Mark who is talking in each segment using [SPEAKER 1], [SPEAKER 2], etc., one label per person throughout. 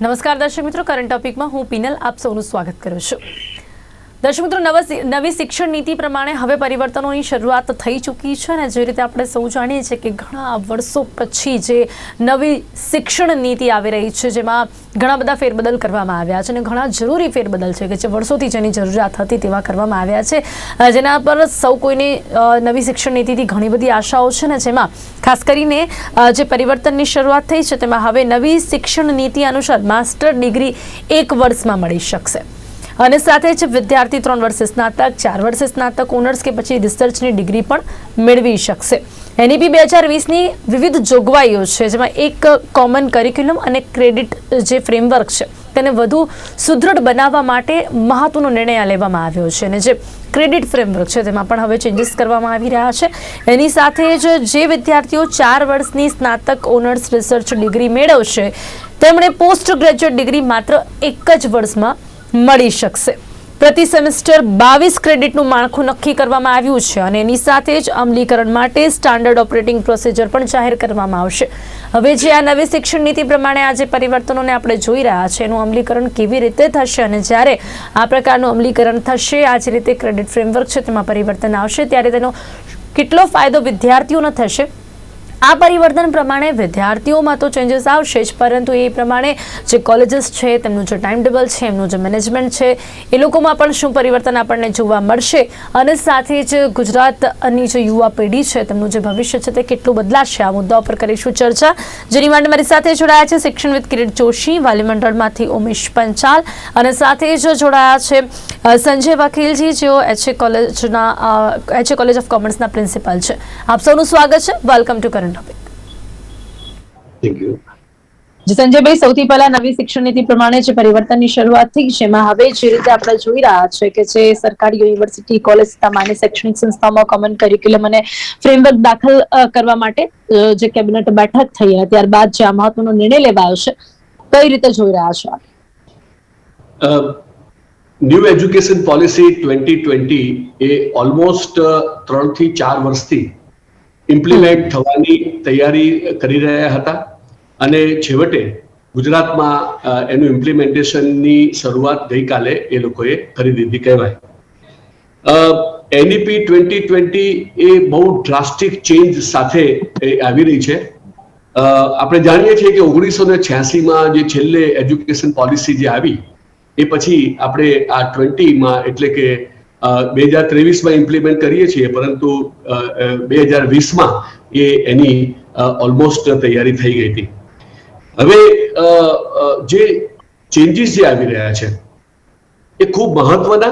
[SPEAKER 1] નમસ્કાર દર્શક મિત્રો, કરંટ ટોપિકમાં હું પિનલ આપ સૌનું સ્વાગત કરું છું. દર્શક મિત્રો, નવી શિક્ષણ નીતિ પ્રમાણે હવે પરિવર્તનોની શરૂઆત થઈ ચૂકી છે અને જે રીતે આપણે સૌ જાણીએ છીએ કે ઘણા વર્ષો પછી જે નવી શિક્ષણ નીતિ આવી રહી છે, જેમાં ઘણા બધા ફેરબદલ કરવામાં આવ્યા છે અને ઘણા જરૂરી ફેરબદલ છે કે જે વર્ષોથી જેની જરૂરિયાત હતી તેવા કરવામાં આવ્યા છે, જેના પર સૌ કોઈને નવી શિક્ષણ નીતિથી ઘણી બધી આશાઓ છે ને જેમાં ખાસ કરીને જે પરિવર્તનની શરૂઆત થઈ છે તેમાં હવે નવી શિક્ષણ નીતિ અનુસાર માસ્ટર ડિગ્રી 1 વર્ષમાં મળી શકશે અને સાથે જ વિદ્યાર્થી 3 વર્ષે સ્નાતક, 4 વર્ષે સ્નાતક, ઓનર્સ કે પછી રિસર્ચની ડિગ્રી પણ મેળવી શકશે. NEP 2020ની વિવિધ જોગવાઈઓ છે, જેમાં એક કોમન કરિક્યુલમ અને ક્રેડિટ જે ફ્રેમવર્ક છે તેને વધુ સુદૃઢ બનાવવા માટે મહત્વનો નિર્ણય લેવામાં આવ્યો છે અને જે ક્રેડિટ ફ્રેમવર્ક છે તેમાં પણ હવે ચેન્જીસ કરવામાં આવી રહ્યા છે. એની સાથે જ જે વિદ્યાર્થીઓ 4 વર્ષની સ્નાતક, ઓનર્સ, રિસર્ચ ડિગ્રી મેળવશે તેમણે પોસ્ટ ગ્રેજ્યુએટ ડિગ્રી માત્ર 1 જ વર્ષમાં મળી શકશે. પ્રતિ સેમેસ્ટર 22 ક્રેડિટનું માળખું નક્કી કરવામાં આવ્યું છે અને એની સાથે જ અમલીકરણ માટે સ્ટાન્ડર્ડ ઓપરેટિંગ પ્રોસિજર પણ જાહેર કરવામાં આવશે. હવે જે આ નવી શિક્ષણ નીતિ પ્રમાણે આ જે પરિવર્તનોને આપણે જોઈ રહ્યા છે એનું અમલીકરણ કેવી રીતે થશે અને જ્યારે આ પ્રકારનું અમલીકરણ થશે, આ જે રીતે ક્રેડિટ ફ્રેમવર્ક છે તેમાં પરિવર્તન આવશે ત્યારે તેનો કેટલો ફાયદો વિદ્યાર્થીઓને થશે. આ પરિવર્તન પ્રમાણે વિદ્યાર્થીઓમાં તો ચેન્જીસ આવશે જ, પરંતુ એ પ્રમાણે જે કોલેજીસ છે તેમનું જે ટાઈમ ટેબલ છે, એમનું જે મેનેજમેન્ટ છે એ લોકોમાં પણ શું પરિવર્તન આપણને જોવા મળશે અને સાથે જ ગુજરાતની જે યુવા પેઢી છે તેમનું જે ભવિષ્ય છે તે કેટલું બદલાશે, આ મુદ્દા પર કરીશું ચર્ચા. જેની માટે મારી સાથે જોડાયા છે શિક્ષણ વિદ કિરીટ જોશી, વાલી મંડળમાંથી ઉમેશ પંચાલ અને સાથે જ જોડાયા છે સંજય વકીલજી, જેઓ HA કોલેજ ઓફ કોમર્સના પ્રિન્સિપાલ છે. આપ સૌનું સ્વાગત છે. Welcome to current topic.
[SPEAKER 2] Thank you.
[SPEAKER 1] જી સંજયભાઈ, સૌથી પહેલા નવી શિક્ષણ નીતિ પ્રમાણે જે પરિવર્તનની શરૂઆત થઈ છે એમાં હવે જે રીતે આપણે જોઈ રહ્યા છે કે જે સરકારી યુનિવર્સિટી, કોલેજ, સામાન્ય શૈક્ષણિક સંસ્થાઓમાં કોમન કરિક્યુલમ અને ફ્રેમવર્ક દાખલ કરવા માટે જે કેબિનેટ બેઠક થઈ અને ત્યારબાદ જે આ મહત્વનો નિર્ણય લેવાયો છે, કઈ રીતે જોઈ રહ્યા છો?
[SPEAKER 2] ન્યૂ એજ્યુકેશન પોલિસી 2020 એ ઓલમોસ્ટ 3 થી 4 વર્ષથી ઇમ્પ્લિમેન્ટ થવાની તૈયારી કરી રહ્યા હતા અને છેવટે ગુજરાતમાં એનું ઇમ્પ્લિમેન્ટેશનની શરૂઆત ગઈકાલે એ લોકોએ કરી દીધી કહેવાય. NEP 2020 એ બહુ ડ્રાસ્ટિક ચેન્જ સાથે આવી રહી છે. આપણે જાણીએ છીએ કે 1986માં જે છેલ્લે એજ્યુકેશન પોલિસી જે આવી એ પછી આપણે આ 20માં એટલે કે 2023માં ઇમ્પ્લિમેન્ટ કરીએ છીએ, પરંતુ 2020માં એની ઓલમોસ્ટ તૈયારી થઈ ગઈ હતી. હવે જે ચેન્જીસ જે આવી રહ્યા છે એ ખૂબ મહત્વના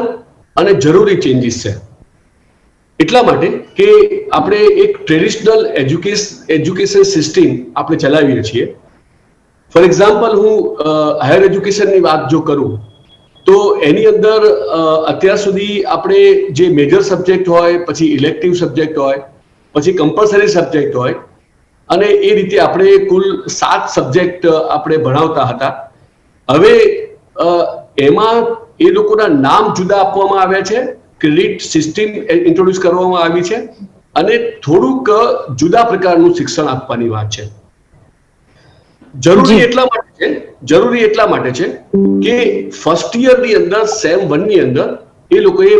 [SPEAKER 2] અને જરૂરી ચેન્જીસ છે. એટલા માટે કે આપણે એક ટ્રેડિશનલ એજ્યુકેશન સિસ્ટમ આપણે ચલાવીએ છીએ. ફોર એક્ઝામ્પલ, હું હાયર એજ્યુકેશનની વાત જો કરું તો એની અંદર અત્યાર સુધી આપણે જે મેજર સબ્જેક્ટ હોય, પછી ઇલેક્ટિવ સબ્જેક્ટ હોય, પછી કમ્પલસરી સબ્જેક્ટ હોય અને એ રીતે આપણે કુલ 7 સબ્જેક્ટ આપણે ભણાવતા હતા. હવે એમાં એ લોકોના નામ જુદા આપવામાં આવ્યા છે, ક્રેડિટ સિસ્ટમ ઇન્ટ્રોડ્યુસ કરવામાં આવી છે અને થોડુંક જુદા પ્રકારનું શિક્ષણ આપવાની વાત છે. જરૂરી એટલા માટે છે કે ફર્સ્ટ યરની અંદર સેમ 1 ની અંદર એ લોકોએ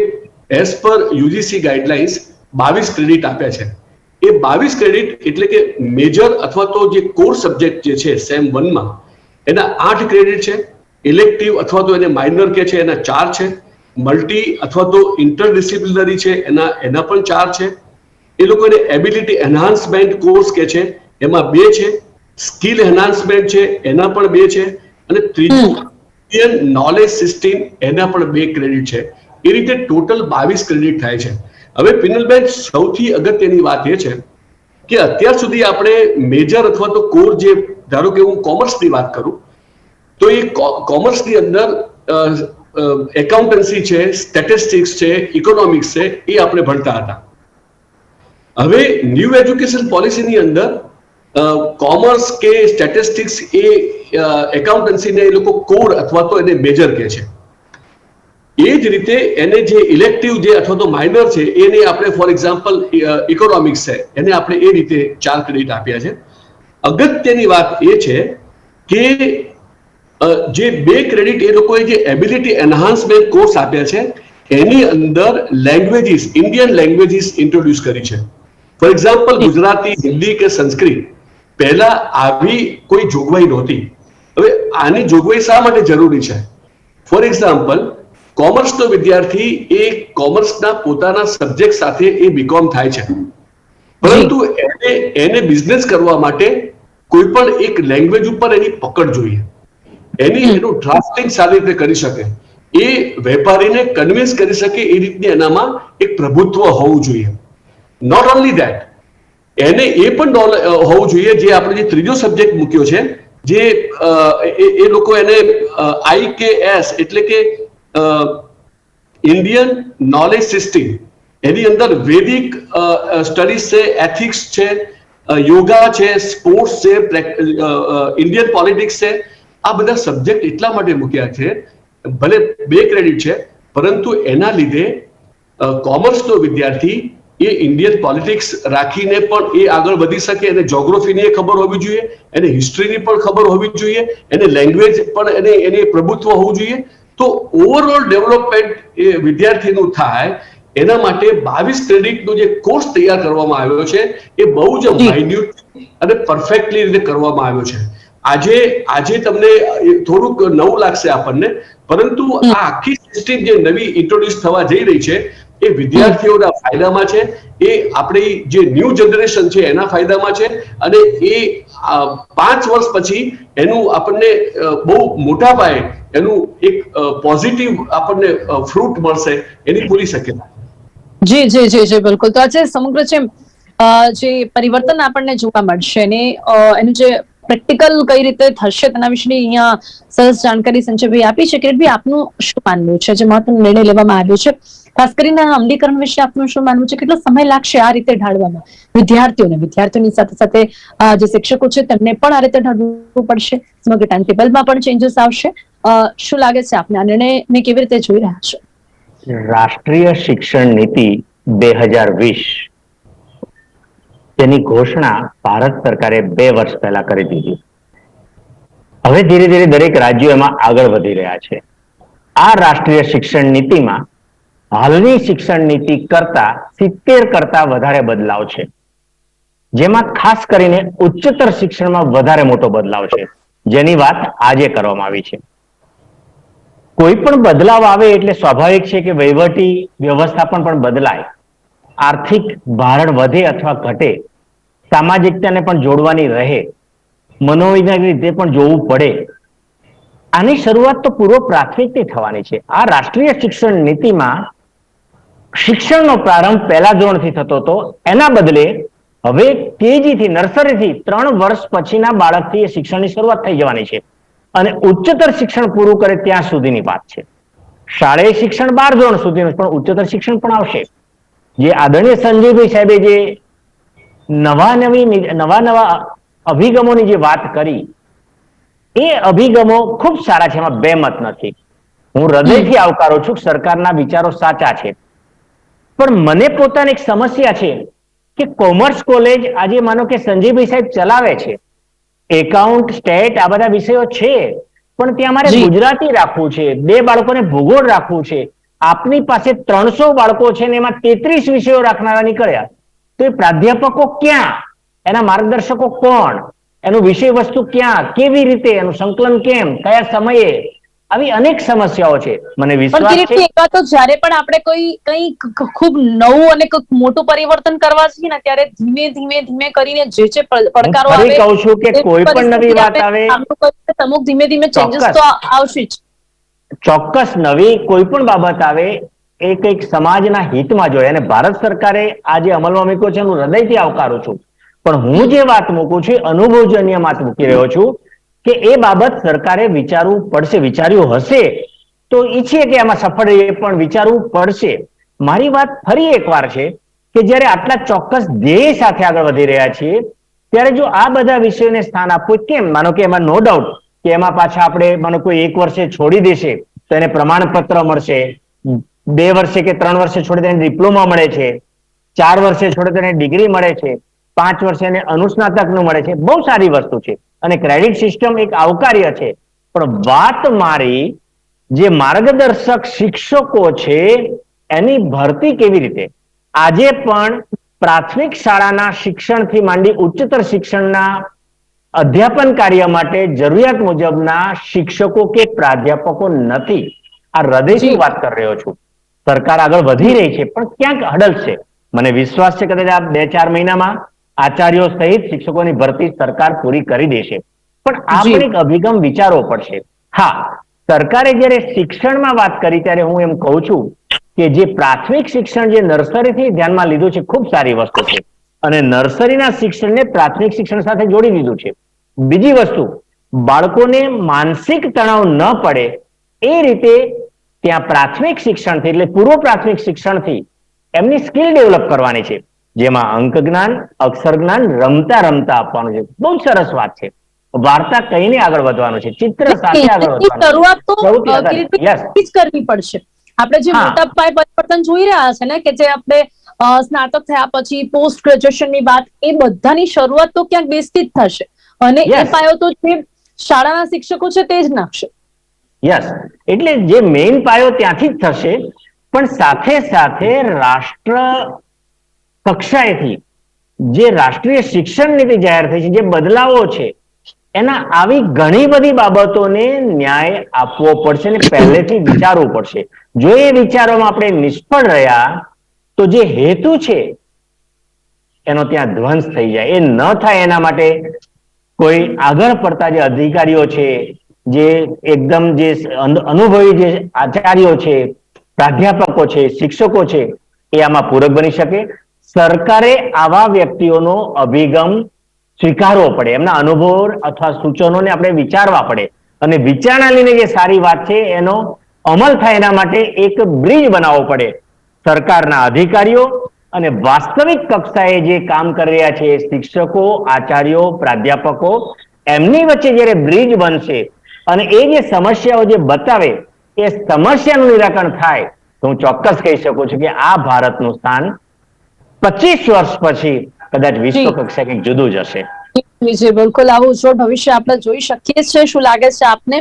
[SPEAKER 2] as per UGC guidelines 22 credit આપ્યા છે. એ 22 ક્રેડિટ એટલે કે મેજર અથવા તો જે કોર સબ્જેક્ટ જે છે સેમ 1માં એના 8 ક્રેડિટ છે, ઇલેક્ટિવ અથવા તો એને માઇનર કે છે એના 4 છે, મલ્ટી અથવા તો ઇન્ટરડિસિપ્લિનરી છે એના પણ 4 છે, એ લોકોને એબિલિટી એન્હાન્સમેન્ટ કોર્સ કે છે એમાં 2 છે, સ્કિલ એન્હાન્સમેન્ટ છે એના પણ 2 છે અને ત્રીજું નોલેજ સિસ્ટમ એના પણ 2 ક્રેડિટ છે. એ રીતે ટોટલ 22 ક્રેડિટ થાય છે. હવે પિનલબેન, સૌથી અગત્યની વાત એ છે કે અત્યાર સુધી આપણે મેજર અથવા તો કોર જે, ધારો કે હું કોમર્સની વાત કરું તો એ કોમર્સની અંદર એકાઉન્ટન્સી છે, સ્ટેટિસ્ટિક્સ છે, ઇકોનોમિક્સ છે, એ આપણે ભણતા હતા. હવે ન્યૂ એજ્યુકેશન પોલિસીની અંદર કોમર્સ કે સ્ટેટિસ્ટિક્સ એ એકાઉન્ટન્સીને એ લોકો કોર અથવા તો એને મેજર કહે છે. એ જ રીતે એને જે ઇલેક્ટિવ જે અથવા તો માઇનર છે એને આપણે ફોર એક્ઝામ્પલ ઇકોનોમિક્સ છે એને આપણે એ રીતે 4 ક્રેડિટ આપ્યા છે. અગત્યની વાત એ છે કે જે 2 ક્રેડિટ એ લોકોએ જે એબિલિટી એન્હાન્સમેન્ટ કોર્સ આપ્યા છે એની અંદર લેંગ્વેજીસ, ઇન્ડિયન લેંગ્વેજીસ ઇન્ટ્રોડ્યુસ કરી છે. ફોર એક્ઝામ્પલ, ગુજરાતી, હિન્દી કે સંસ્કૃત પહેલા આવી કોઈ જોગવાઈ નહોતી. હવે આની જોગવાઈ શા માટે જરૂરી છે? ફોર એક્ઝામ્પલ, કોમર્સનો વિદ્યાર્થી એ કોમર્સના પોતાના સબ્જેક્ટ સાથે એ બીકોમ થાય છે, પરંતુ એને બિઝનેસ કરવા માટે કોઈ પણ એક લેંગ્વેજ ઉપર એની પકડ જોઈએ, એનું ડ્રાફ્ટિંગ સારી રીતે કરી શકે, એ વેપારીને કન્વિન્સ કરી શકે એ રીતની એનામાં એક પ્રભુત્વ હોવું જોઈએ. નોટ ઓનલી ધેટ, એને એ પણ હોવું જોઈએ, જે આપણે જે ત્રીજો સબ્જેક્ટ મૂક્યો છે, જે એ લોકો એને IKS એટલે કે ઇન્ડિયન નોલેજ સિસ્ટમ, એની અંદર વૈદિક સ્ટડીઝ છે, એથિક્સ છે, યોગા છે, સ્પોર્ટ્સ છે, ઇન્ડિયન પોલિટિક્સ છે. આ બધા સબ્જેક્ટ એટલા માટે મૂક્યા છે, ભલે 2 ક્રેડિટ છે, પરંતુ એના લીધે કોમર્સનો વિદ્યાર્થી એ ઇન્ડિયન પોલિટિક્સ રાખીને પણ એ આગળ વધી શકે, એને જોગ્રાફીની ખબર હોવી જોઈએ, એને હિસ્ટ્રીની પણ ખબર હોવી જોઈએ, એને લેંગ્વેજ પણ એને પ્રભુત્વ હોવું જોઈએ. તો ઓવરઓલ ડેવલપમેન્ટ એ વિદ્યાર્થીનું થાય એના માટે 22 ક્રેડિટનો જે કોર્સ તૈયાર કરવામાં આવ્યો છે એ બહુ જ માઇન્યુટ અને પરફેક્ટલી રીતે કરવામાં આવ્યો છે. આજે તમને થોડુંક નવું લાગશે આપણને, પરંતુ આ આખી સિસ્ટમ જે નવી ઇન્ટ્રોડ્યુસ થવા જઈ રહી છે એ વિદ્યાર્થીઓના ફાયદામાં છે, એ આપણી જે ન્યૂ જનરેશન છે એના ફાયદામાં છે, અને એ 5 વર્ષ પછી એનું આપણને બહુ મોટા પાયે એનું એક પોઝિટિવ આપણને ફ્રૂટ મળશે એની પૂરી શક્યતા.
[SPEAKER 1] જી જી જી જી બિલકુલ. તો આજે સમગ્ર જે પરિવર્તન આપણને જોવા મળશે ને એનું જે પ્રેક્ટિકલ કઈ રીતે થશે તેના વિશેની અહીંયા સરસ જાણકારી સંજયભાઈ આપી છે. કિરીટભાઈ, આપનું શું માનવું છે જે મહત્વનો નિર્ણય લેવામાં આવ્યો છે, ખાસ કરીને અમલીકરણ વિશે આપનું શું માનવું છે? કેટલો સમય લાગશે આ રીતે ઢાળવામાં? વિદ્યાર્થીઓની સાથે સાથે જે શિક્ષકો છે તેમને પણ આ રીતે ઢાળવું પડશે, સમગ્ર ટાઈમ ટેબલમાં પણ ચેન્જીસ આવશે. શું લાગે છે આપને, આ નિર્ણયને કેવી રીતે જોઈ રહ્યા છો?
[SPEAKER 3] રાષ્ટ્રીય શિક્ષણ નીતિ 2020 તેની ઘોષણા ભારત સરકારે 2 વર્ષ પહેલા કરી દીધી. હવે ધીરે ધીરે દરેક રાજ્યો એમાં આગળ વધી રહ્યા છે. આ રાષ્ટ્રીય શિક્ષણ નીતિમાં હાલની શિક્ષણ નીતિ કરતા 70% વધારે બદલાવ છે, જેમાં ખાસ કરીને ઉચ્ચતર શિક્ષણમાં વધારે મોટો બદલાવ છે, જેની વાત આજે કરવામાં આવી છે. કોઈ પણ બદલાવ આવે એટલે સ્વાભાવિક છે કે વહીવટી વ્યવસ્થાપન પણ બદલાય, આર્થિક ભારણ વધે અથવા ઘટે, સામાજિકતાને પણ જોડવાની રહે, મનોવૈજ્ઞાનિક રીતે પણ જોવું પડે. આની શરૂઆત તો પૂર્વ પ્રાથમિકથી થવાની છે. આ રાષ્ટ્રીય શિક્ષણ નીતિમાં શિક્ષણનો પ્રારંભ પહેલા ધોરણથી થતો હતો, એના બદલે હવે કેજીથી, નર્સરીથી 3 વર્ષ પછીના બાળકથી એ શિક્ષણની શરૂઆત થઈ જવાની છે, અને ઉચ્ચતર શિક્ષણ પૂરું કરે ત્યાં સુધીની વાત છે. શાળાએ શિક્ષણ 12 ધોરણ સુધીનું, પણ ઉચ્ચતર શિક્ષણ પણ આવશે. જે આદરણીય સંજયભાઈ સાહેબે જે નવા અભિગમોની જે વાત કરી, એ અભિગમો ખૂબ સારા છે, એમાં 2 મત નથી. હું હૃદયથી આવકારું છું, સરકારના વિચારો સાચા છે, પણ મને પોતાની એક સમસ્યા છે કે કોમર્સ કોલેજ આજે માનો કે સંજયભાઈ સાહેબ ચલાવે છે, એકાઉન્ટ, સ્ટેટ આ બધા વિષયો છે, પણ ત્યાં મારે ગુજરાતી રાખવું છે, 2 બાળકોને ભૂગોળ રાખવું છે. આપની પાસે 300 બાળકો છે ને એમાં 33 વિષયો રાખનારા નીકળ્યા, તો એ પ્રાધ્યાપકો ક્યાં? એના માર્ગદર્શકો કોણ? એનું વિષય વસ્તુ ક્યાં? કેવી રીતે? એનું સંકલન કેમ? કયા સમયે? આવી અનેક સમસ્યાઓ છે. મને વિશ્વાસ છે
[SPEAKER 1] તો જ્યારે પણ આપણે કંઈ ખૂબ નવું અને મોટું પરિવર્તન કરવા છીએ ને, ત્યારે ધીમે ધીમે કરીને જે પડકારો આવે,
[SPEAKER 3] કહું છું કે કોઈ પણ નવી વાત આવે,
[SPEAKER 1] અમુક ધીમે ચેન્જીસ તો આવશે જ.
[SPEAKER 3] ચોક્કસ નવી કોઈ પણ બાબત આવે એ કંઈક સમાજના હિતમાં જોઈએ, અને ભારત સરકારે આ જે અમલમાં મૂક્યો છે એનું હૃદયથી આવકારું છું. પણ હું જે વાત મૂકું છું, અનુભવજન્ય વાત મૂકી રહ્યો છું કે એ બાબત સરકારે વિચારવું પડશે. વિચાર્યું હશે તો ઈચ્છીએ કે આમાં સફળ રહીએ, પણ વિચારવું પડશે. મારી વાત ફરી એકવાર છે કે જ્યારે આટલા ચોક્કસ ધ્યેય સાથે આગળ વધી રહ્યા છીએ, ત્યારે જો આ બધા વિષયોને સ્થાન આપવું, કેમ? માનો કે એમાં નો ડાઉટ કે એમાં પાછા આપણે માનો કોઈ 1 વર્ષે છોડી દેશે તો એને પ્રમાણપત્ર મળશે, 2 વર્ષે કે 3 વર્ષે છોડે તેને ડિપ્લોમા મળે છે, 4 વર્ષે છોડે તેને ડિગ્રી મળે છે, 5 વર્ષે એને અનુસ્નાતકનું મળે છે. બહુ સારી વસ્તુ છે, અને ક્રેડિટ સિસ્ટમ એક આવકાર્ય છે. પણ વાત મારી જે માર્ગદર્શક શિક્ષકો છે એની ભરતી કેવી રીતે? આજે પણ પ્રાથમિક શાળાના શિક્ષણથી માંડી ઉચ્ચતર શિક્ષણના અધ્યાપન કાર્ય માટે જરૂરિયાત મુજબના શિક્ષકો કે પ્રાધ્યાપકો નથી. આ હૃદયથી વાત કરી રહ્યો છું. સરકાર આગળ વધી રહી છે પણ ક્યાંક હડલ છે. મને વિશ્વાસ છે કદાચ આ 2-4 મહિનામાં આચાર્યો સહિત શિક્ષકોની ભરતી સરકાર પૂરી કરી દેશે. પણ આ પણ એક અભિગમ વિચારવો પડશે. હા, સરકારે જ્યારે શિક્ષણમાં વાત કરી ત્યારે હું એમ કહું છું કે જે પ્રાથમિક શિક્ષણ જે નર્સરીથી ધ્યાનમાં લીધું છે ખૂબ સારી વસ્તુ છે અને નર્સરીના શિક્ષણને પ્રાથમિક શિક્ષણ સાથે જોડી દીધું છે. બીજી વસ્તુ, બાળકોને માનસિક તણાવ ન પડે એ રીતે ત્યાં પ્રાથમિક શિક્ષણથી એટલે પૂર્વ પ્રાથમિક શિક્ષણથી એમની સ્કિલ ડેવલપ કરવાની છે, જેમાં અંક જ્ઞાન, અક્ષર જ્ઞાન રમતા રમતા આપવાનું છે. બહુ સરસ વાત છે. વાર્તા કહીને આગળ વધવાનું છે, ચિત્ર સાથે આગળ વધવાનું
[SPEAKER 1] શરૂઆત તો
[SPEAKER 3] છે. યસ,
[SPEAKER 1] જ કરવી પડશે. આપણે જે મોટા પાયે પરિવર્તન જોઈ રહ્યા છે ને કે જે આપણે સ્નાતક થયા પછી પોસ્ટ ગ્રેજ્યુએશન ની વાત, એ બધાની શરૂઆત તો ક્યાંક બેસથી જ થશે અને એ પાયો તો જે શાળાના શિક્ષકો છે તે જ નાખશે.
[SPEAKER 3] યસ, એટલે જે મેઇન પાયો ત્યાંથી જ થશે, પણ સાથે સાથે રાષ્ટ્ર કક્ષાએથી જે રાષ્ટ્રીય શિક્ષણ નીતિ જાહેર થઈ છે, જે બદલાવો છે, એના આવી ઘણી બધી બાબતોને ન્યાય આપવો પડશે અને પહેલેથી વિચારવું પડશે. જો એ વિચારોમાં આપણે નિષ્ફળ રહ્યા તો જે હેતુ છે એનો ત્યાં ધ્વંસ થઈ જાય. એ ન થાય એના માટે કોઈ આગળ પડતા જે અધિકારીઓ છે, જે એકદમ જે અનુભવી જે આચાર્યો છે, પ્રાધ્યાપકો છે, શિક્ષકો છે, એ આમાં પૂરક બની શકે. સરકારે આવા વ્યક્તિઓનો અભિગમ સ્વીકારવો પડે, એમના અનુભવો અથવા સૂચનોને આપણે વિચારવા પડે અને વિચારણા લઈને જે સારી વાત છે એનો અમલ થાય એના માટે એક બ્રિજ બનાવવો પડે. સરકારના અધિકારીઓ અને વાસ્તવિક કક્ષાએ જે કામ કરી રહ્યા છે શિક્ષકો, આચાર્યો, પ્રાધ્યાપકો, એમની વચ્ચે જ્યારે બ્રિજ બનશે અને એ જે સમસ્યાઓ જે બતાવે એ સમસ્યાનું નિરાકરણ થાય તો હું ચોક્કસ કહી શકું છું કે આ ભારતનું સ્થાન 25 વર્ષ પછી કદાચ વિશ્વ કક્ષાએ કંઈક જુદું જ હશે.
[SPEAKER 1] વિજય, બિલકુલ આવું ઉજ્જવળ ભવિષ્ય આપણે જોઈ શકીએ છીએ. શું લાગે છે આપને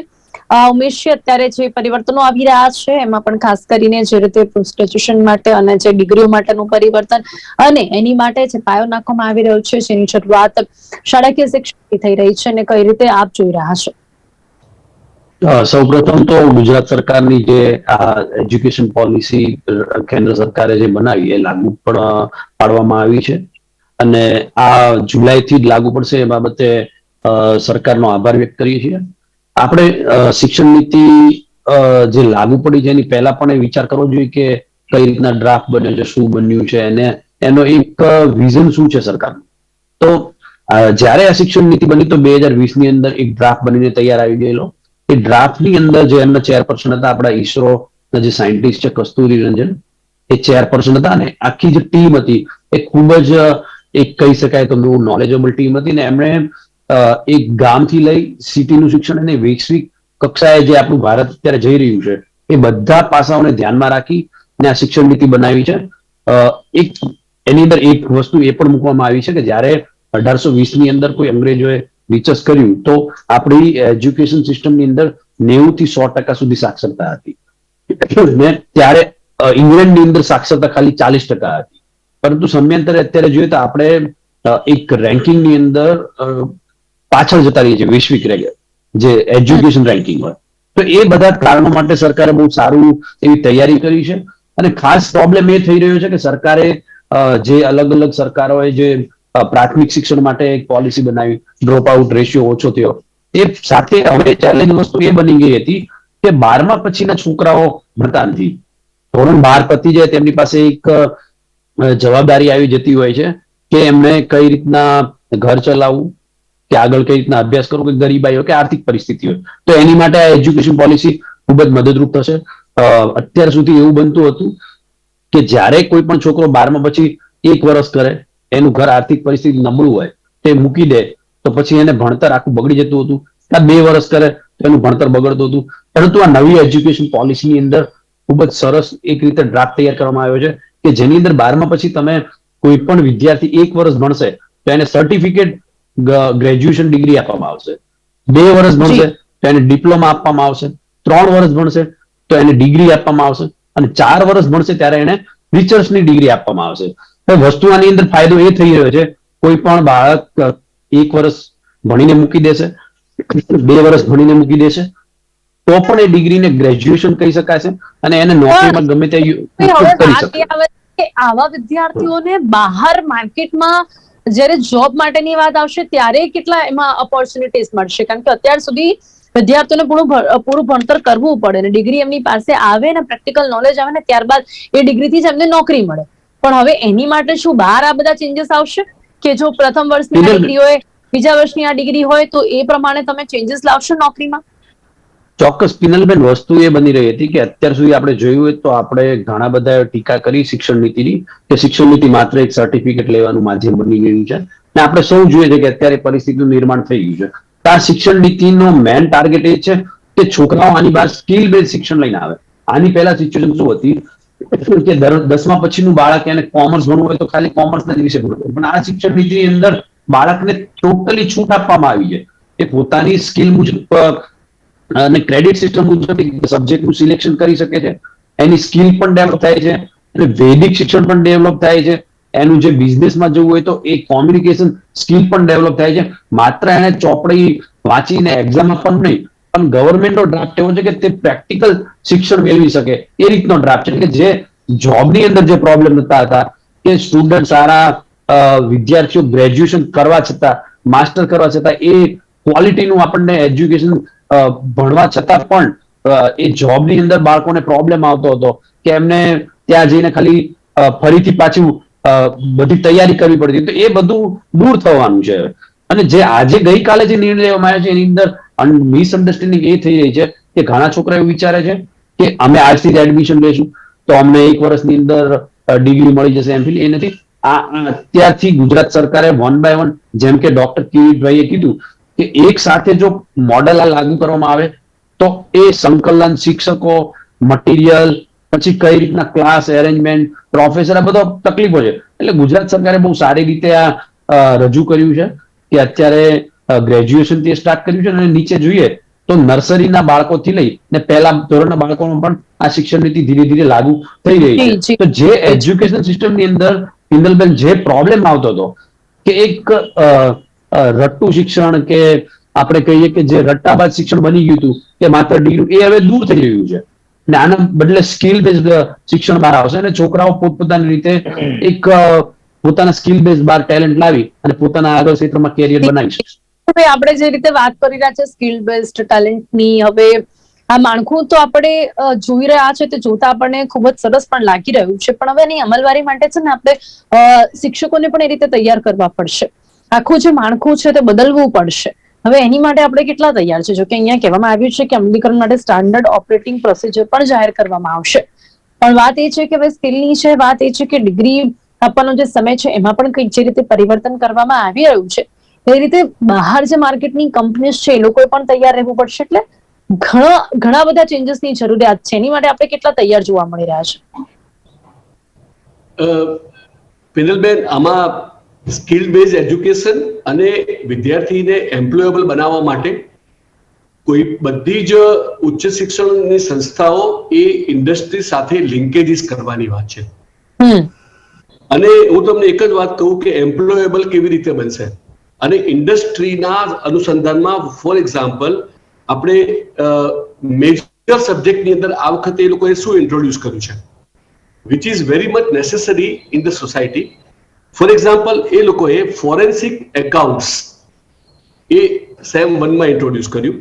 [SPEAKER 1] ઉમેશજી, અત્યારે જે પરિવર્તનો આવી રહ્યા છે એમાં પણ ખાસ કરીને જે રીતે પોસ્ટ ગ્રેજ્યુએશન માટે અને જે ડિગ્રીઓ માટેનું પરિવર્તન અને એની માટે જે પાયો નાખવામાં આવી રહ્યો છે, જેની શરૂઆત શાળાકીય શિક્ષણથી થઈ રહી છે, અને કઈ રીતે આપ જોઈ રહ્યા છો?
[SPEAKER 2] સૌપ્રથમ તો ગુજરાત સરકારની જે આ એજ્યુકેશન પોલિસી કેન્દ્ર સરકારે જે બનાવી એ લાગુ પાડવામાં આવી છે અને આ જુલાઈથી જ લાગુ પડશે એ બાબતે સરકારનો આભાર વ્યક્ત કરીએ છીએ. આપણે શિક્ષણ નીતિ જે લાગુ પડી છે એની પહેલા પણ એ વિચાર કરવો જોઈએ કે કઈ રીતના ડ્રાફ્ટ બન્યો છે, શું બન્યું છે, અને એનો એક વિઝન શું છે સરકારનું. તો જ્યારે આ શિક્ષણ નીતિ બની તો 2020 ની અંદર એક ડ્રાફ્ટ બનીને તૈયાર આવી ગયેલો. એ ડ્રાફ્ટની અંદર જે એમના ચેરપર્સન હતા આપણા ઈસરો ના જે સાયન્ટિસ્ટ છે કસ્તુરી રંજન, એ ચેરપર્સન હતા અને આખી જે ટીમ હતી એ ખૂબ જ એક કહી શકાય તો બહુ નોલેજેબલ ટીમ હતી ને એમણે એક ગામથી લઈ સિટીનું શિક્ષણ અને વૈશ્વિક કક્ષાએ જે આપણું ભારત અત્યારે જઈ રહ્યું છે એ બધા પાસાઓને ધ્યાનમાં રાખી ને આ શિક્ષણ નીતિ બનાવી છે. એક એની અંદર એક વસ્તુ એ પણ મૂકવામાં આવી છે કે જ્યારે 1820 ની અંદર કોઈ અંગ્રેજોએ રિસર્ચ કર્યું તો આપણી એજ્યુકેશન સિસ્ટમની અંદર 90 થી 100% સુધી સાક્ષરતા હતી ને ત્યારે ઇંગ્લેન્ડની અંદર સાક્ષરતા ખાલી 40% હતી. પરંતુ સમયાંતરે અત્યારે જોઈએ તો આપણે એક રેન્કિંગની અંદર પાછળ જતા રહીએ છીએ, વૈશ્વિક જે એજ્યુકેશન રેન્કિંગ હોય. તો એ બધા કારણો માટે સરકારે બહુ સારું એવી તૈયારી કરી છે અને ખાસ પ્રોબ્લેમ એ થઈ રહ્યો છે કે સરકારે જે અલગ અલગ સરકારોએ જે પ્રાથમિક શિક્ષણ માટે એક પોલિસી બનાવી, ડ્રોપ આઉટ રેશિયો ઓછો થયો, એ સાથે હવે ચેલેન્જ વસ્તુ એ બની ગઈ હતી કે 12મા પછીના છોકરાઓ ભણતા નથી. ધોરણ 12 પતી જાય તેમની પાસે એક જવાબદારી આવી જતી હોય છે કે એમને કઈ રીતના ઘર ચલાવવું, કે આગળ કઈ રીતના અભ્યાસ કરવો, કે ગરીબાઈ હોય કે આર્થિક પરિસ્થિતિ હોય. તો એની માટે આ એજ્યુકેશન પોલિસી ખૂબ જ મદદરૂપ થશે. અત્યાર સુધી એવું બનતું હતું કે જ્યારે કોઈ પણ છોકરો 12મા પછી 1 વર્ષ કરે, એનું ઘર આર્થિક પરિસ્થિતિ નબળું હોય, તે મૂકી દે તો પછી એને ભણતર આખું બગડી જતું હતું. 2 વર્ષ કરે તો એનું ભણતર બગડતું હતું. પરંતુ આ નવી એજ્યુકેશન પોલિસીની અંદર ખૂબ જ સરસ એક રીતે ડ્રાફ્ટ તૈયાર કરવામાં આવ્યો છે કે જેની અંદર 12મા પછી તમે કોઈ પણ વિદ્યાર્થી 1 વર્ષ ભણશે તો એને સર્ટિફિકેટ ગ્રેજ્યુએશન ડિગ્રી આપવામાં આવશે. 2 વર્ષ ભણશે
[SPEAKER 4] તો એને ડિપ્લોમા આપવામાં આવશે, 3 વર્ષ ભણશે તો એને ડિગ્રી આપવામાં આવશે, અને 4 વર્ષ ભણશે ત્યારે એને રિસર્ચની ડિગ્રી આપવામાં આવશે. હવે વસ્તુ આની અંદર ફાયદો એ થઈ રહ્યો છે, કોઈ પણ બાળક 1 વર્ષ ભણીને મૂકી દેશે, 2 વર્ષ ભણીને મૂકી દેશે, તો પણ એ ડિગ્રીને ગ્રેજ્યુએશન કહી શકાય છે, અને એને નોકરીમાં ગમે તે
[SPEAKER 1] હવે
[SPEAKER 4] ઉપયોગ કરી
[SPEAKER 1] વાત
[SPEAKER 4] શકે.
[SPEAKER 1] એ આવે છે કે આવા વિદ્યાર્થીઓને બહાર માર્કેટમાં જ્યારે જોબ માટેની વાત આવશે ત્યારે કેટલા એમાં ઓપોર્ચ્યુનિટીઝ મળશે? કારણ કે અત્યાર સુધી વિદ્યાર્થીઓને પૂરું ભણતર કરવું પડે ને ડિગ્રી એમની પાસે આવે ને પ્રેક્ટિકલ નોલેજ આવે ને ત્યારબાદ એ ડિગ્રીથી જ એમને નોકરી મળે. પણ હવે એની માટે શું બહાર આ બધા ચેન્જીસ આવશે કે જો પ્રથમ વર્ષની આ ડિગ્રી હોય, બીજા વર્ષની આ ડિગ્રી હોય તો એ પ્રમાણે તમે ચેન્જીસ લાવશો નોકરીમાં?
[SPEAKER 4] ચોક્કસ પિનલબેન, વસ્તુ એ બની રહી હતી કે અત્યાર સુધી આપણે જોયું હોય તો આપણે ઘણા બધા ટીકા કરી શિક્ષણ નીતિની, કે શિક્ષણ નીતિ માત્ર એક સર્ટિફિકેટ લેવાનું માધ્યમ બની ગયું છે, અને આપણે સૌ જોઈએ છે કે અત્યારે પરિસ્થિતિનું નિર્માણ થઈ ગયું છે. તો આ શિક્ષણ નીતિનો મેન ટાર્ગેટ એ છે કે છોકરાઓ આની બહાર સ્કિલ બેઝ શિક્ષણ લઈને આવે. આની પહેલા સિચ્યુએશન શું હતી કે 10મા પછીનું બાળક એને કોમર્સ ભણવું હોય તો ખાલી કોમર્સના જ વિષય ભણવું, પણ આ શિક્ષણ નીતિની અંદર બાળકને ટોટલી છૂટ આપવામાં આવી છે. એ પોતાની સ્કિલ મુજબ અને ક્રેડિટ સિસ્ટમ મુજબ સબ્જેક્ટનું સિલેક્શન કરી શકે છે, એની સ્કિલ પણ ડેવલપ થાય છે, અને વૈદિક શિક્ષણ પણ ડેવલપ થાય છે, એનું જે બિઝનેસમાં જવું હોય તો એ કોમ્યુનિકેશન સ્કિલ પણ ડેવલપ થાય છે. માત્ર એને ચોપડી વાંચીને એક્ઝામ આપવાનું નહીં, પણ ગવર્મેન્ટનો ડ્રાફ્ટ એવો છે કે તે પ્રેક્ટિકલ શિક્ષણ મેળવી શકે એ રીતનો ડ્રાફ્ટ છે, કે જે જોબની અંદર જે પ્રોબ્લેમ નતા હતા કે સ્ટુડન્ટ સારા વિદ્યાર્થીઓ ગ્રેજ્યુએશન કરવા છતાં, માસ્ટર કરવા છતાં એ ક્વોલિટીનું આપણને એજ્યુકેશન ભણવા છતાં પણ એ જોબની અંદર બાળકોને પ્રોબ્લેમ આવતો હતો કે એમને ત્યાં જઈને ખાલી ફરીથી પાછું બધી તૈયારી કરવી પડતી. તો એ બધું દૂર થવાનું છે. અને જે આજે ગઈકાલે જે નિર્ણય લેવામાં આવ્યો છે એની અંદર મિસઅન્ડરસ્ટેન્ડિંગ એ થઈ રહી છે કે ઘણા છોકરા એવું વિચારે છે કે અમે આજથી જ એડમિશન લઈશું તો અમને 1 વર્ષની અંદર ડિગ્રી મળી જશે, એમફિલ. એ નથી. અત્યારથી ગુજરાત સરકારે 1 by 1, જેમ કે ડોક્ટર કિરીટભાઈએ કીધું કે એક સાથે જો મોડેલ આ લાગુ કરવામાં આવે તો એ સંકલન, શિક્ષકો, મટીરિયલ, પછી કઈ રીતના ક્લાસ એરેન્જમેન્ટ, પ્રોફેસર, આ બધો તકલીફો છે. એટલે ગુજરાત સરકારે બહુ સારી રીતે આ રજૂ કર્યું છે કે અત્યારે ગ્રેજ્યુએશન થી સ્ટાર્ટ કર્યું છે, અને નીચે જોઈએ તો નર્સરીના બાળકોથી લઈ ને પહેલા ધોરણના બાળકોમાં પણ આ શિક્ષણ નીતિ ધીરે ધીરે લાગુ થઈ રહી છે. તો જે એજ્યુકેશન સિસ્ટમની અંદર પિંદલબેન જે પ્રોબ્લેમ આવતો હતો કે એક રટ્ટુ શિક્ષણ, કે આપણે કહીએ કે જે રટ્ટાબાજ શિક્ષણ બની ગયું હતું કે માત્ર ડિગ્રી, એ હવે દૂર થઈ રહ્યું છે. અને આના બદલે સ્કિલ બેઝડ શિક્ષણ બહાર આવશે, અને છોકરાઓ પોતપોતાની રીતે એક પોતાના સ્કિલ બેઝ બહાર ટેલેન્ટ લાવી અને પોતાના આગળ ક્ષેત્રમાં કેરિયર બનાવી શકશે.
[SPEAKER 1] હવે આપણે જે રીતે વાત કરી રહ્યા છે સ્કિલ બેઝડ ટેલેન્ટની, હવે આ માળખું તો આપણે જોઈ રહ્યા છે, તે જોતા આપણને ખૂબ જ સરસ પણ લાગી રહ્યું છે, પણ હવે એની અમલવારી માટે છે ને આપણે શિક્ષકોને પણ એ રીતે તૈયાર કરવા પડશે. આખું જે માળખું છે તે બદલવું પડશે. હવે એની માટે આપણે કેટલા તૈયાર છે? જો કે અહીંયા કહેવામાં આવ્યું છે કે અમલીકરણ માટે સ્ટાન્ડર્ડ ઓપરેટિંગ પ્રોસિજર પણ જાહેર કરવામાં આવશે. પણ વાત એ છે કે હવે સ્કિલની છે, વાત એ છે કે ડિગ્રી આપવાનો જે સમય છે એમાં પણ કંઈક જે રીતે પરિવર્તન કરવામાં આવી રહ્યું છે એ રીતે બહાર જે માર્કેટની કંપનીઝ છે એ લોકોએ પણ તૈયાર રહેવું પડશે. એટલે ઘણા બધા ચેન્જીસની જરૂરિયાત છે. એની માટે આપણે કેટલા તૈયાર જોવા મળી રહ્યા છે?
[SPEAKER 2] પિનલબેન, આમાં સ્કિલ બેઝ એજ્યુકેશન અને વિદ્યાર્થીને એમ્પ્લોયેબલ બનાવવા માટે કોઈ બધી જ ઉચ્ચ શિક્ષણની સંસ્થાઓ એ ઇન્ડસ્ટ્રી સાથે લિંકેજીસ કરવાની વાત છે. અને હું તમને એક જ વાત કહું કે એમ્પ્લોયેબલ કેવી રીતે બનશે, અને ઇન્ડસ્ટ્રીના અનુસંધાનમાં ફોર એક્ઝામ્પલ આપણે મેજર સબ્જેક્ટની અંદર આ વખતે એ લોકોએ શું ઇન્ટ્રોડ્યુસ કર્યું છે which is very much necessary in the society. For example એ લોકોએ ફોરેન્સિક એકાઉન્ટ્સ એ સેમ 1માં ઇન્ટ્રોડ્યુસ કર્યું,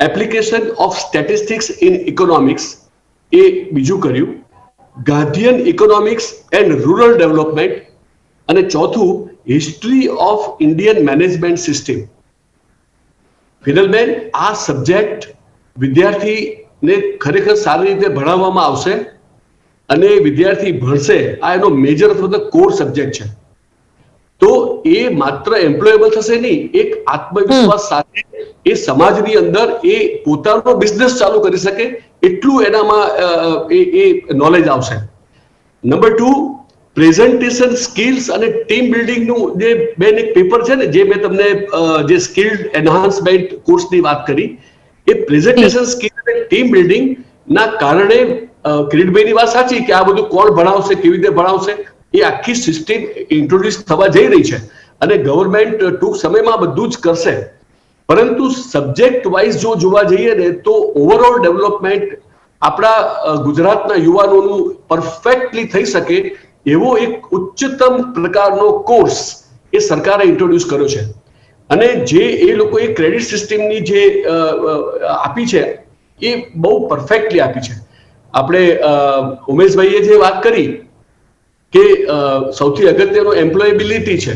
[SPEAKER 2] application of statistics in economics એ બીજું કર્યું, guardian economics and rural development, અને ચોથું history of Indian management system. ફિનલબેન, આ સબ્જેક્ટ વિદ્યાર્થીને ખરેખર સારી રીતે ભણાવવામાં આવશે અને વિદ્યાર્થી ભણશે. આ એનો મેજર અથવા તો કોર સબ્જેક્ટ છે. તો એ માત્ર એમ્પ્લોયેબલ થશે નહીં, એક આત્મવિશ્વાસ સાથે એ સમાજની અંદર એ પોતાનો બિઝનેસ ચાલુ કરી શકે એટલું એનામાં એ નોલેજ આવશે. નંબર 2, પ્રેઝન્ટેશન સ્કિલ્સ અને ટીમ બિલ્ડિંગનું જે બેન એક પેપર છે ને, જે મેં તમને જે સ્કિલ એન્હાન્સમેન્ટ કોર્સની વાત કરી, એ પ્રેઝન્ટેશન સ્કિલ અને ટીમ બિલ્ડિંગ ના કારણે કિરીટભાઈની વાત સાચી કે આ બધું કોણ ભણાવશે, કેવી રીતે ભણાવશે, એ આખી સિસ્ટમ ઇન્ટ્રોડ્યુસ થવા જઈ રહી છે અને ગવર્મેન્ટ ટૂંક સમયમાં બધું જ કરશે. પરંતુ સબ્જેક્ટ વાઇઝ જો જોવા જઈએ ને તો ઓવરઓલ ડેવલપમેન્ટ આપણા ગુજરાતના યુવાનોનું પરફેક્ટલી થઈ શકે એવો એક ઉચ્ચતમ પ્રકારનો કોર્સ એ સરકારે ઇન્ટ્રોડ્યુસ કર્યો છે. અને જે એ લોકોએ ક્રેડિટ સિસ્ટમની જે આપી છે એ બહુ પરફેક્ટલી આપી છે. આપણે ઉમેશભાઈએ જે વાત કરી કે સૌથી અગત્યનો એમ્પ્લોયેબિલિટી છે,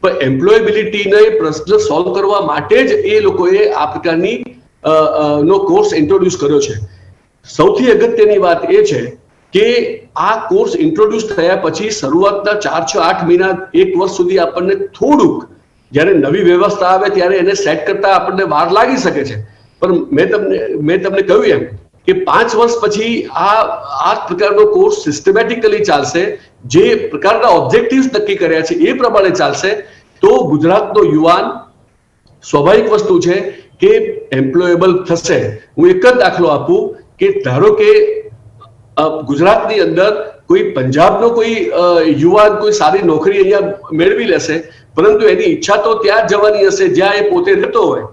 [SPEAKER 2] પણ એમ્પ્લોયેબિલિટીને પ્રશ્ન સોલ્વ કરવા માટે જ એ લોકોએ આ પ્રકારની નો કોર્સ ઇન્ટ્રોડ્યુસ કર્યો છે. સૌથી અગત્યની વાત એ છે કે આ કોર્સ ઇન્ટ્રોડ્યુસ થયા પછી શરૂઆતના 4, 6, 8 મહિના, 1 વર્ષ સુધી આપણને થોડુંક, જ્યારે નવી વ્યવસ્થા આવે ત્યારે એને સેટ કરતા આપણને વાર લાગી શકે છે, પણ મેં તમને કહ્યું એમ કે 5 વર્ષ પછી આ પ્રકારનો કોર્સ સિસ્ટમેટિકલી ચાલશે, જે પ્રકારના ઓબ્જેક્ટિવ્સ નક્કી કર્યા છે એ પ્રમાણે ચાલશે, તો ગુજરાતનો યુવાન સ્વાભાવિક વસ્તુ છે કે એમ્પ્લોયેબલ થશે. હું એક જ દાખલો આપું કે ધારો કે ગુજરાતની અંદર કોઈ પંજાબનો કોઈ યુવાન કોઈ સારી નોકરી અહીંયા મેળવી લેશે, પરંતુ એની ઈચ્છા તો ત્યાં જ જવાની હશે જ્યાં એ પોતે રહેતો હોય,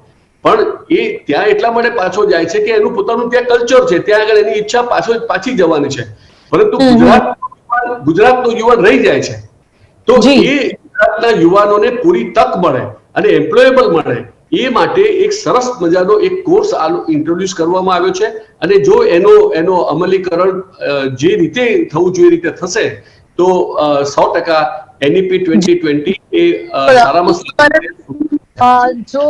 [SPEAKER 2] પણ એ ત્યાં એટલા માટે પાછો જાય છે કે એનું પોતાનું ત્યાં કલ્ચર છે, ત્યાં આગળ એની ઈચ્છા પાછી જવાની છે, પરંતુ ગુજરાતનો યુવાન રહી જાય છે. તો એ ગુજરાતના યુવાનોને પૂરી તક મળે અને એમ્પ્લોયેબલ મળે એ માટે એક સરસ મજાનો એક કોર્સ ઇન્ટ્રોડ્યુસ કરવામાં આવ્યો છે. અને જો એનો અમલીકરણ જે રીતે થવું જોઈએ રીતે થશે તો 100% NEP 2020 એ સારામાં
[SPEAKER 5] જો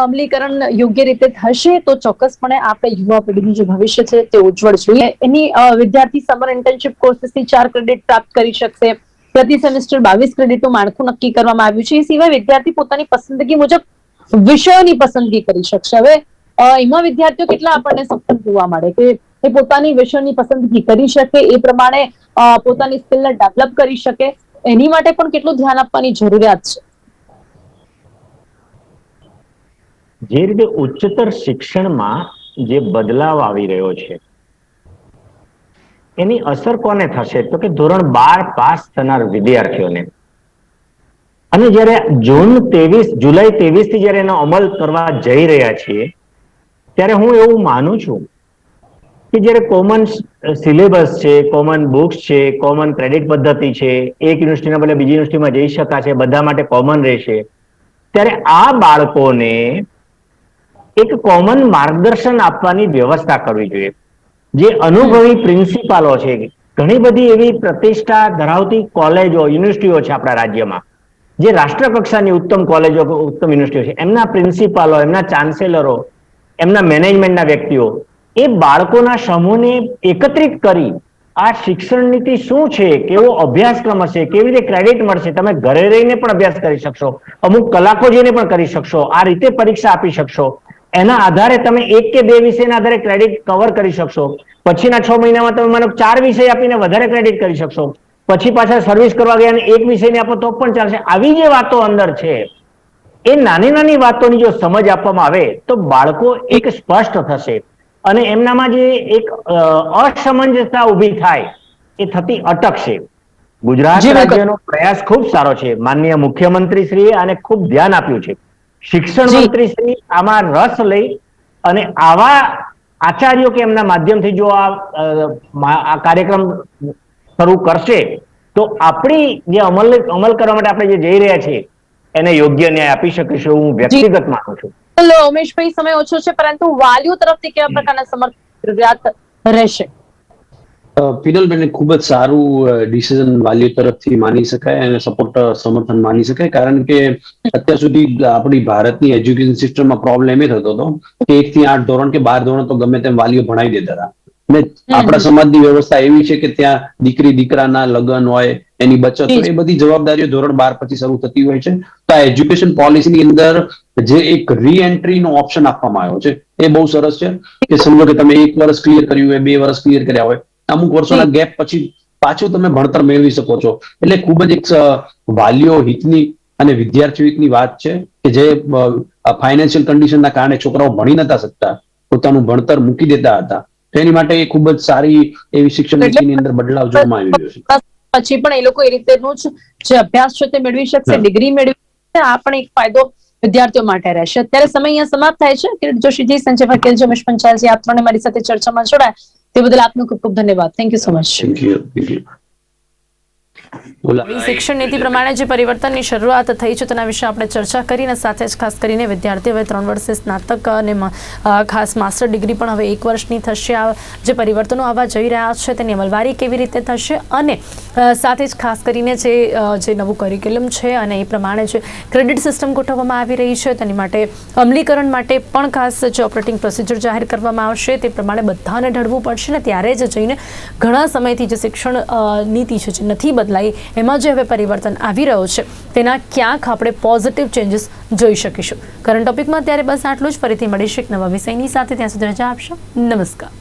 [SPEAKER 5] અમલીકરણ યોગ્ય રીતે થશે તો ચોક્કસપણે આપણે યુવા પેઢીનું જે ભવિષ્ય છે તે ઉજ્જવળ જોઈએ. એની વિદ્યાર્થી સમર ઇન્ટર્નશિપ કોર્સીસથી 4 ક્રેડિટ પ્રાપ્ત કરી શકશે. પ્રતિ સેમેસ્ટર 22 ક્રેડિટનું માળખું નક્કી કરવામાં આવ્યું છે. એ સિવાય વિદ્યાર્થી પોતાની પસંદગી મુજબ વિષયોની પસંદગી કરી શકશે. હવે એમાં વિદ્યાર્થીઓ કેટલા આપણને સફળ જોવા મળે કે એ પોતાની વિષયોની પસંદગી કરી શકે, એ પ્રમાણે પોતાની સ્કિલને ડેવલપ કરી શકે, એની માટે પણ કેટલું ધ્યાન આપવાની જરૂરિયાત છે.
[SPEAKER 3] જે રીતે ઉચ્ચતર શિક્ષણમાં જે બદલાવ આવી રહ્યો છે એની અસર કોને થશે તો કે ધોરણ 12 પાસ થનાર વિદ્યાર્થીઓને. અને જ્યારે જુલાઈ 23 થી જ્યારે એનો અમલ કરવા જઈ રહ્યા છીએ ત્યારે હું એવું માનું છું કે જ્યારે કોમન સિલેબસ છે, કોમન બુક્સ છે, કોમન ક્રેડિટ પદ્ધતિ છે, એક યુનિવર્સિટીના બદલે બીજી યુનિવર્સિટીમાં જઈ શકાશે, બધા માટે કોમન રહેશે, ત્યારે આ બાળકોને એક કોમન માર્ગદર્શન આપવાની વ્યવસ્થા કરવી જોઈએ. જે અનુભવી પ્રિન્સિપાલો છે, ઘણી બધી એવી પ્રતિષ્ઠા ધરાવતી કોલેજો, યુનિવર્સિટીઓ છે આપણા રાજ્યમાં, જે રાષ્ટ્ર કક્ષાની ઉત્તમ કોલેજો, ઉત્તમ યુનિવર્સિટીઓ છે, એમના પ્રિન્સિપાલો, એમના ચાન્સેલરો, એમના મેનેજમેન્ટના વ્યક્તિઓ એ બાળકોના સમૂહને એકત્રિત કરી આ શિક્ષણ નીતિ શું છે, કેવો અભ્યાસક્રમ હશે, કેવી રીતે ક્રેડિટ મળશે, તમે ઘરે રહીને પણ અભ્યાસ કરી શકશો, અમુક કલાકો જઈને પણ કરી શકશો, આ રીતે પરીક્ષા આપી શકશો, એના આધારે તમે 1 કે 2 વિષયના આધારે ક્રેડિટ કવર કરી શકશો, પછીના 6 મહિનામાં તમે મને 4 વિષય આપીને વધારે ક્રેડિટ કરી શકશો, પછી પાછા સર્વિસ કરવા ગયા અને 1 વિષયને આપો તો પણ ચાલશે. આવી જે વાતો અંદર છે એ નાની નાની વાતોની જો સમજ આપવામાં આવે તો બાળકો એક સ્પષ્ટ થશે અને એમનામાં જે એક અસમંજસતા ઊભી થાય એ થતી અટકશે. ગુજરાત રાજ્યનો પ્રયાસ ખૂબ સારો છે. માનનીય મુખ્યમંત્રી શ્રીએ આને ખૂબ ધ્યાન આપ્યું છે. શિક્ષણ મંત્રી શ્રી આમાં રસ લઈ અને આવા આચાર્યો કે એમના માધ્યમથી જો આ કાર્યક્રમ શરૂ કરશે તો આપણી જે અમલ કરવા માટે આપણે જે જઈ રહ્યા છીએ એને યોગ્ય ન્યાય આપી શકીશું, હું વ્યક્તિગત માનું છું.
[SPEAKER 5] ઉમેશભાઈ, સમય ઓછો છે પરંતુ વાલીઓ તરફથી કેવા પ્રકારના સમર્થન જરૂરિયાત રહેશે?
[SPEAKER 4] પિનલબેન, ખૂબ જ સારું ડિસિઝન વાલીઓ તરફથી માની શકાય અને સમર્થન માની શકાય, કારણ કે અત્યાર સુધી આપણી ભારતની એજ્યુકેશન સિસ્ટમમાં પ્રોબ્લેમ એ થતો હતો કે 1 થી 8 ધોરણ કે 12 ધોરણ તો ગમે તેમ વાલીઓ ભણાવી દેતા હતા. અને આપણા સમાજની વ્યવસ્થા એવી છે કે ત્યાં દીકરી દીકરાના લગ્ન હોય, એની બચત હોય, એ બધી જવાબદારીઓ ધોરણ 12 પછી શરૂ થતી હોય છે. તો આ એજ્યુકેશન પોલિસીની અંદર જે એક રીએન્ટ્રી નો ઓપ્શન આપવામાં આવ્યો છે એ બહુ સરસ છે કે સમજો કે તમે 1 વર્ષ ક્લિયર કર્યું હોય, 2 વર્ષ ક્લિયર કર્યા હોય, અમુક વર્ષોના ગેપ પછી પાછું તમે ભણતર મેળવી શકો છો. એટલે ખૂબ જ એક વાલીઓ હિતની અને વિદ્યાર્થીઓ હિતની વાત છે કે જે ફાઇનાન્શિયલ કન્ડિશનના કારણે છોકરાઓ ભણી નતા શકતા, પોતાનું ભણતર મૂકી દેતા હતા. તો એની માટે એ ખૂબ જ સારી એવી શિક્ષણ નીતિની અંદર બદલાવ જોવામાં આવી રહ્યો છે.
[SPEAKER 5] પછી પણ એ લોકો એ રીતેનું જ જે અભ્યાસ છે તે મેળવી શકશે, ડિગ્રી મેળવી શકશે. આ પણ એક ફાયદો વિદ્યાર્થીઓ માટે રહેશે. અત્યારે સમય અહીંયા સમાપ્ત થાય છે. કિરીટ જોશીજી, સંજય વકીલજી, ઉમેશ પંચાલજી, આપ ત્રણે મારી સાથે ચર્ચામાં જોડાયા તે બદલ આપનો ખૂબ ખૂબ ધન્યવાદ. Thank you so much.
[SPEAKER 4] Thank you.
[SPEAKER 1] નવી શિક્ષણ નીતિ પ્રમાણે જે પરિવર્તનની શરૂઆત થઈ છે તેના વિશે આપણે ચર્ચા કરી અને સાથે જ ખાસ કરીને વિદ્યાર્થી હવે 3 વર્ષે સ્નાતક અને ખાસ માસ્ટર ડિગ્રી પણ હવે 1 વર્ષની થશે. આ જે પરિવર્તનો આવવા જઈ રહ્યા છે તેની અમલવારી કેવી રીતે થશે અને સાથે જ ખાસ કરીને જે નવું કરિક્યુલમ છે અને એ પ્રમાણે જે ક્રેડિટ સિસ્ટમ ગોઠવવામાં આવી રહી છે તેની માટે અમલીકરણ માટે પણ ખાસ જે ઓપરેટિંગ પ્રોસિજર જાહેર કરવામાં આવશે તે પ્રમાણે બધાને ઢળવું પડશે ને ત્યારે જ જઈને ઘણા સમયથી જે શિક્ષણ નીતિ છે જે નથી બદલાઈ એમાં જે હવે પરિવર્તન આવી રહ્યો છે તેના ક્યાંક આપણે પોઝિટિવ ચેન્જીસ જોઈ શકીશું. કરંટ ટોપિકમાં અત્યારે બસ આટલું જ. ફરીથી મળીશું એક નવા વિષયની સાથે. ત્યાં સુધી રજા આપશો. નમસ્કાર.